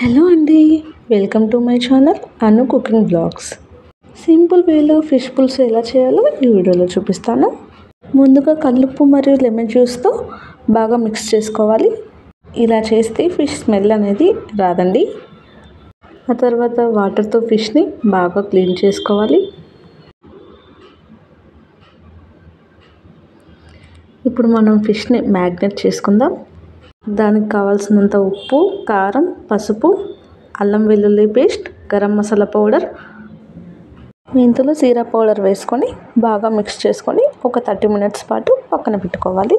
Hello అండి, welcome to my channel Anu cooking blogs. Simple వేలో fish పులుసు ఎలా చేయాలో ఈ వీడియోలో చూపిస్తాను. ముందుగా కల్లుప్పు మరియు లెమన్ జ్యూస్తో బాగా మిక్స్ చేసుకోవాలి. ఇలా చేస్తే ఫిష్ స్మెల్ అనేది రాదండి. ఆ తర్వాత వాటర్తో ఫిష్ని బాగా క్లీన్ చేసుకోవాలి. ఇప్పుడు మనం ఫిష్ని మ్యాగ్నేట్ చేసుకుందాం. దానికి కావాల్సినంత ఉప్పు, కారం, పసుపు, అల్లం వెల్లుల్లి పేస్ట్, గరం మసాలా పౌడర్, మెంతులు జీరా పౌడర్ వేసుకొని బాగా మిక్స్ చేసుకొని ఒక 30 మినిట్స్ పాటు పక్కన పెట్టుకోవాలి.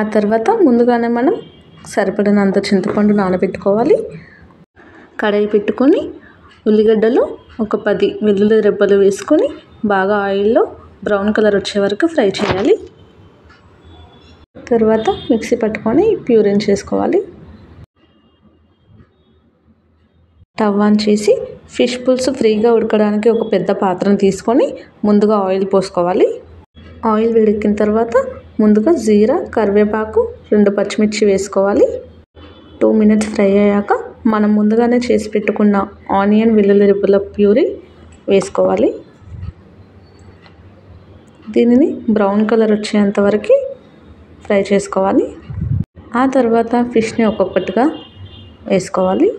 ఆ తర్వాత ముందుగానే మనం సరిపడినంత చింతపండు నానబెట్టుకోవాలి. కడాయి పెట్టుకొని ఉల్లిగడ్డలు ఒక 10 వెల్లుల్లి రెబ్బలు వేసుకొని బాగా ఆయిల్లో బ్రౌన్ కలర్ వచ్చే వరకు ఫ్రై చేయాలి. తర్వాత మిక్సీ పట్టుకొని ప్యూరిన్ చేసుకోవాలి. స్టవ్ ఆన్ చేసి ఫిష్ పులుసు ఫ్రీగా ఉడకడానికి ఒక పెద్ద పాత్రను తీసుకొని ముందుగా ఆయిల్ పోసుకోవాలి. ఆయిల్ వేడెక్కిన తర్వాత ముందుగా జీరా, కరివేపాకు, 2 పచ్చిమిర్చి వేసుకోవాలి. 2 మినిట్స్ ఫ్రై అయ్యాక మనం ముందుగానే చేసి పెట్టుకున్న ఆనియన్, వెల్లుల్లి రెబ్బల ప్యూరీ వేసుకోవాలి. దీనిని బ్రౌన్ కలర్ వచ్చేంత వరకు ఫ్రై చేసుకోవాలి. ఆ తర్వాత ఫిష్ని ఒక్కొక్కటిగా వేసుకోవాలి.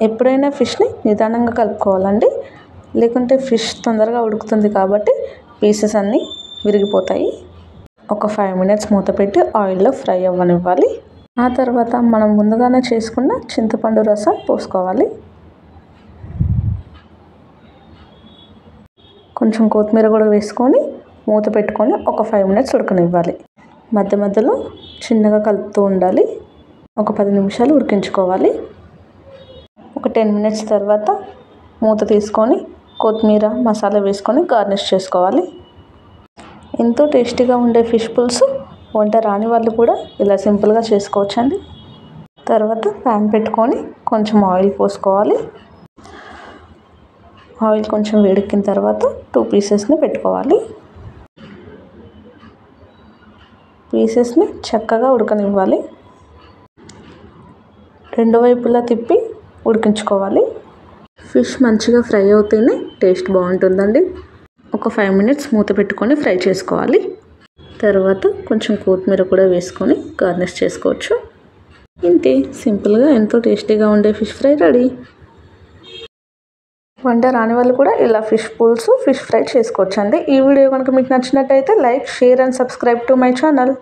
ఎప్పుడైనా ఫిష్ని నిదానంగా కలుపుకోవాలండి, లేకుంటే ఫిష్ తొందరగా ఉడుకుతుంది కాబట్టి పీసెస్ అన్నీ విరిగిపోతాయి. ఒక 5 మినిట్స్ మూత పెట్టి ఆయిల్లో ఫ్రై అవ్వనివ్వాలి. ఆ తర్వాత మనం ముందుగానే చేసుకున్న చింతపండు రసం పోసుకోవాలి. కొంచెం కొత్తిమీర కూడా వేసుకొని మూత పెట్టుకొని ఒక 5 మినిట్స్ ఉడకనివ్వాలి. మధ్య మధ్యలో చిన్నగా కలుపుతూ ఉండాలి. ఒక 10 నిమిషాలు ఉడికించుకోవాలి. ఒక 10 మినిట్స్ తర్వాత మూత తీసుకొని కొత్తిమీర, మసాలా వేసుకొని గార్నిష్ చేసుకోవాలి. ఎంతో టేస్టీగా ఉండే ఫిష్ పులుసు వంట రాని వాళ్ళు కూడా ఇలా సింపుల్గా చేసుకోవచ్చండి. తర్వాత ప్యాన్ పెట్టుకొని కొంచెం ఆయిల్ పోసుకోవాలి. ఆయిల్ కొంచెం వేడెక్కిన తర్వాత 2 పీసెస్ని పెట్టుకోవాలి. పీసెస్ని చక్కగా ఉడకనివ్వాలి. 2 వైపులా తిప్పి ఉడికించుకోవాలి. ఫిష్ మంచిగా ఫ్రై అవుతేనే టేస్ట్ బాగుంటుందండి. ఒక 5 మినిట్స్ మూత పెట్టుకొని ఫ్రై చేసుకోవాలి. తర్వాత కొంచెం కొత్తిమీర కూడా వేసుకొని గార్నిష్ చేసుకోవచ్చు. ఇంతే, సింపుల్గా ఎంతో టేస్టీగా ఉండే ఫిష్ ఫ్రై రెడీ. వంట రాని వాళ్ళు కూడా ఇలా ఫిష్ పులుసు, ఫిష్ ఫ్రై చేసుకోవచ్చండి. ఈ వీడియో కనుక మీకు నచ్చినట్టయితే like, share and subscribe to my channel.